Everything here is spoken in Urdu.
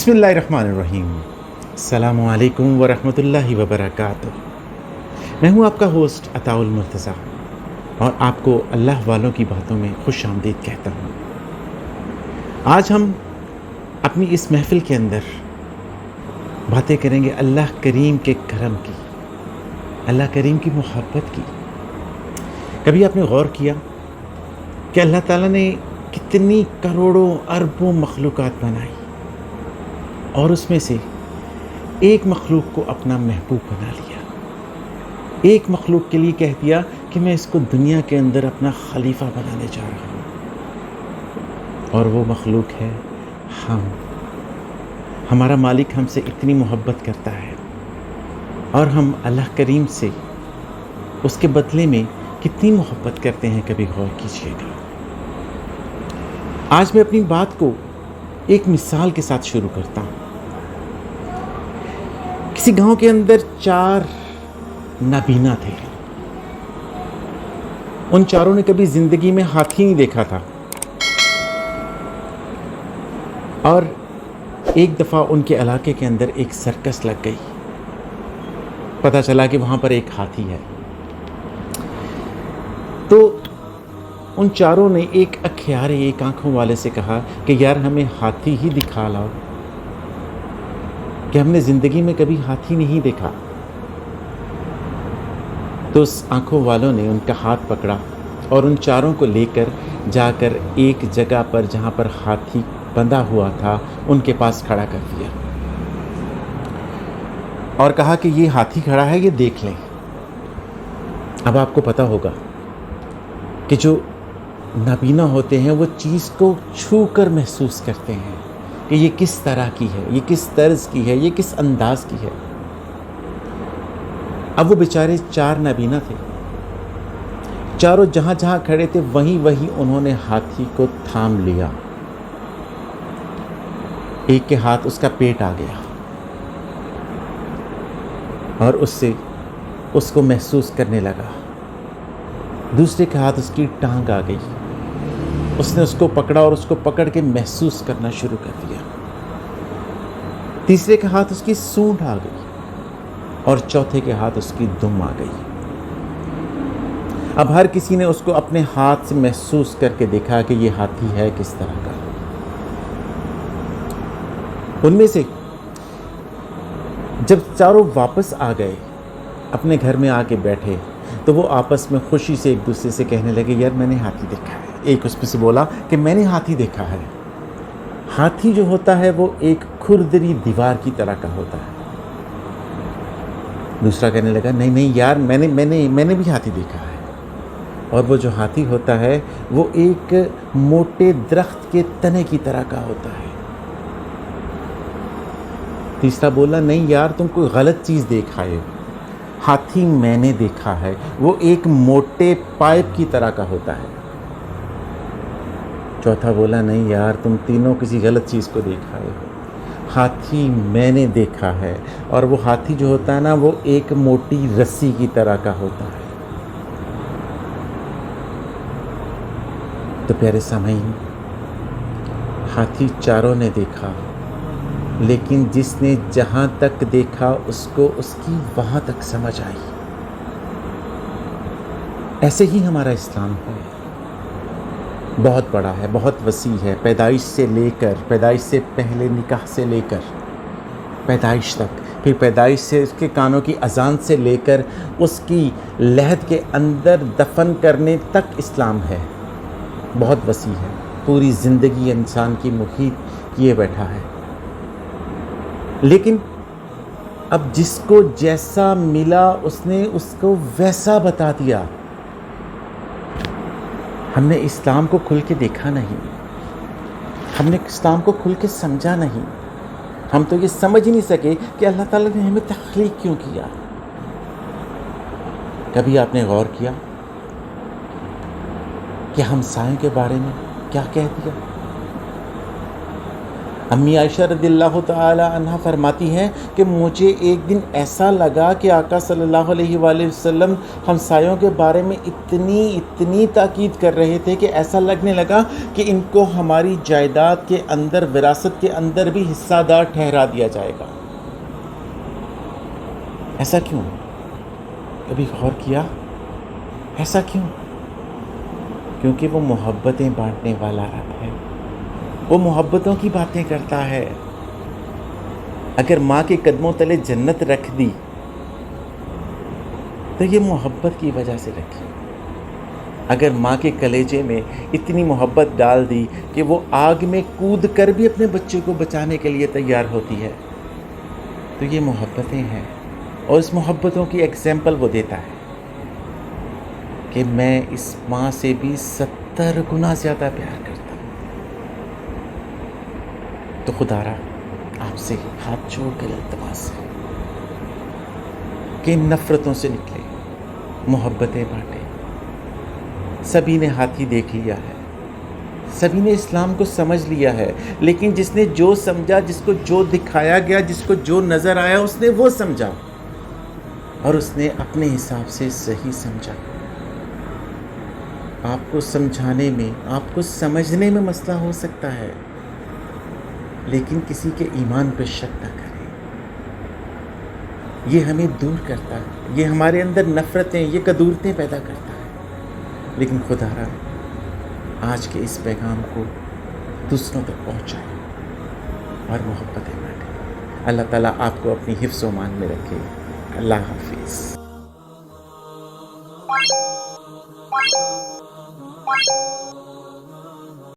بسم اللہ الرحمن الرحیم۔ السلام علیکم ورحمۃ اللہ وبرکاتہ۔ میں ہوں آپ کا ہوسٹ عطاء المرتضیٰ اور آپ کو اللہ والوں کی باتوں میں خوش آمدید کہتا ہوں۔ آج ہم اپنی اس محفل کے اندر باتیں کریں گے اللہ کریم کے کرم کی، اللہ کریم کی محبت کی۔ کبھی آپ نے غور کیا کہ اللہ تعالیٰ نے کتنی کروڑوں اربوں مخلوقات بنائی اور اس میں سے ایک مخلوق کو اپنا محبوب بنا لیا، ایک مخلوق کے لیے کہہ دیا کہ میں اس کو دنیا کے اندر اپنا خلیفہ بنانے جا رہا ہوں، اور وہ مخلوق ہے ہم۔ ہمارا مالک ہم سے اتنی محبت کرتا ہے اور ہم اللہ کریم سے اس کے بدلے میں کتنی محبت کرتے ہیں، کبھی غور کیجیے گا۔ آج میں اپنی بات کو ایک مثال کے ساتھ شروع کرتا ہوں۔ کسی گاؤں کے اندر 4 نابینا تھے۔ ان چاروں نے کبھی زندگی میں ہاتھی نہیں دیکھا تھا، اور ایک دفعہ ان کے علاقے کے اندر ایک سرکس لگ گئی۔ پتہ چلا کہ وہاں پر ایک ہاتھی ہے، تو ان چاروں نے ایک اکھیارے، ایک آنکھوں والے سے کہا کہ یار ہمیں ہاتھی ہی دکھا لاؤ، کہ ہم نے زندگی میں کبھی ہاتھی نہیں دیکھا۔ تو اس آنکھوں والوں نے ان کا ہاتھ پکڑا اور ان چاروں کو لے کر جا کر ایک جگہ پر جہاں پر ہاتھی بندھا ہوا تھا ان کے پاس کھڑا کر دیا اور کہا کہ یہ ہاتھی کھڑا ہے، یہ دیکھ لیں۔ اب آپ کو پتہ ہوگا کہ جو نابینا ہوتے ہیں وہ چیز کو چھو کر محسوس کرتے ہیں کہ یہ کس طرح کی ہے، یہ کس طرز کی ہے، یہ کس انداز کی ہے۔ اب وہ بیچارے 4 نابینا تھے، چاروں جہاں جہاں کھڑے تھے وہیں انہوں نے ہاتھی کو تھام لیا۔ ایک کے ہاتھ اس کا پیٹ آ گیا اور اس کو محسوس کرنے لگا۔ دوسرے کے ہاتھ اس کی ٹانگ آ گئی، اس نے اس کو پکڑا اور اس کو پکڑ کے محسوس کرنا شروع کر دیا۔ تیسرے کے ہاتھ اس کی سونڈ آ گئی اور چوتھے کے ہاتھ اس کی دم آ گئی۔ اب ہر کسی نے اس کو اپنے ہاتھ سے محسوس کر کے دیکھا کہ یہ ہاتھی ہے کس طرح کا۔ ان میں سے جب چاروں واپس آ گئے، اپنے گھر میں آ کے بیٹھے، تو وہ آپس میں خوشی سے ایک دوسرے سے کہنے لگے یار میں نے ہاتھی دیکھا ہے۔ ایک اس میں سے بولا کہ میں نے ہاتھی دیکھا ہے۔ ہاتھی جو ہوتا ہے وہ ایک کھردری دیوار کی طرح کا ہوتا ہے۔ دوسرا کہنے لگا نہیں یار میں نے بھی ہاتھی دیکھا ہے، اور وہ جو ہاتھی ہوتا ہے وہ ایک موٹے درخت کے تنے کی طرح کا ہوتا ہے۔ تیسرا بولا نہیں یار تم کوئی غلط چیز دیکھ آئے ہو، ہاتھی میں نے دیکھا ہے، وہ ایک موٹے پائپ کی طرح کا ہوتا ہے۔ چوتھا بولا نہیں یار تم تینوں کسی غلط چیز کو دیکھ آئے ہو، ہاتھی میں نے دیکھا ہے، اور وہ ہاتھی جو ہوتا ہے نا وہ ایک موٹی رسی کی طرح کا ہوتا ہے۔ تو پیارے سامعین، ہاتھی چاروں نے دیکھا، لیکن جس نے جہاں تک دیکھا اس کو اس کی وہاں تک سمجھ آئی۔ ایسے ہی ہمارا اسلام ہے، بہت بڑا ہے، بہت وسیع ہے۔ پیدائش سے لے کر، پیدائش سے پہلے نکاح سے لے کر پیدائش تک، پھر پیدائش سے اس کے کانوں کی اذان سے لے کر اس کی لحد کے اندر دفن کرنے تک اسلام ہے، بہت وسیع ہے۔ پوری زندگی انسان کی محیط کیے بیٹھا ہے۔ لیکن اب جس کو جیسا ملا اس نے اس کو ویسا بتا دیا۔ ہم نے اسلام کو کھل کے دیکھا نہیں، ہم نے اسلام کو کھل کے سمجھا نہیں، ہم تو یہ سمجھ ہی نہیں سکے کہ اللہ تعالیٰ نے ہمیں تخلیق کیوں کیا۔ کبھی آپ نے غور کیا کہ ہمسایوں کے بارے میں کیا کہہ دیا؟ امی عائشہ رضی اللہ تعالی عنہ فرماتی ہیں کہ مجھے ایک دن ایسا لگا کہ آقا صلی اللہ علیہ وآلہ وسلم ہمسایوں کے بارے میں اتنی تاکید کر رہے تھے کہ ایسا لگنے لگا کہ ان کو ہماری جائیداد کے اندر، وراثت کے اندر بھی حصہ دار ٹھہرا دیا جائے گا۔ ایسا کیوں؟ کبھی غور کیا؟ ایسا کیوں؟ کیونکہ وہ محبتیں بانٹنے والا رب ہے، وہ محبتوں کی باتیں کرتا ہے۔ اگر ماں کے قدموں تلے جنت رکھ دی تو یہ محبت کی وجہ سے رکھی۔ اگر ماں کے کلیجے میں اتنی محبت ڈال دی کہ وہ آگ میں کود کر بھی اپنے بچے کو بچانے کے لیے تیار ہوتی ہے تو یہ محبتیں ہیں، اور اس محبتوں کی ایگزامپل وہ دیتا ہے کہ میں اس ماں سے بھی 70 گنا زیادہ پیار کرتا ہوں۔ تو خدا را آپ سے ہاتھ جوڑ کر التماس ہے کہ ان نفرتوں سے نکلے، محبتیں بانٹیں۔ سبھی نے ہاتھی دیکھ لیا ہے، سبھی نے اسلام کو سمجھ لیا ہے، لیکن جس نے جو سمجھا، جس کو جو دکھایا گیا، جس کو جو نظر آیا، اس نے وہ سمجھا اور اس نے اپنے حساب سے صحیح سمجھا۔ آپ کو سمجھانے میں، آپ کو سمجھنے میں مسئلہ ہو سکتا ہے، لیکن کسی کے ایمان پر شک نہ کریں۔ یہ ہمیں دور کرتا ہے، یہ ہمارے اندر نفرتیں، یہ کدورتیں پیدا کرتا ہے، لیکن خدا را آج کے اس پیغام کو دوسروں تک پہنچائیں اور محبتیں بانٹیں۔ اللہ تعالیٰ آپ کو اپنی حفظ و امان میں رکھے۔ اللہ حافظ۔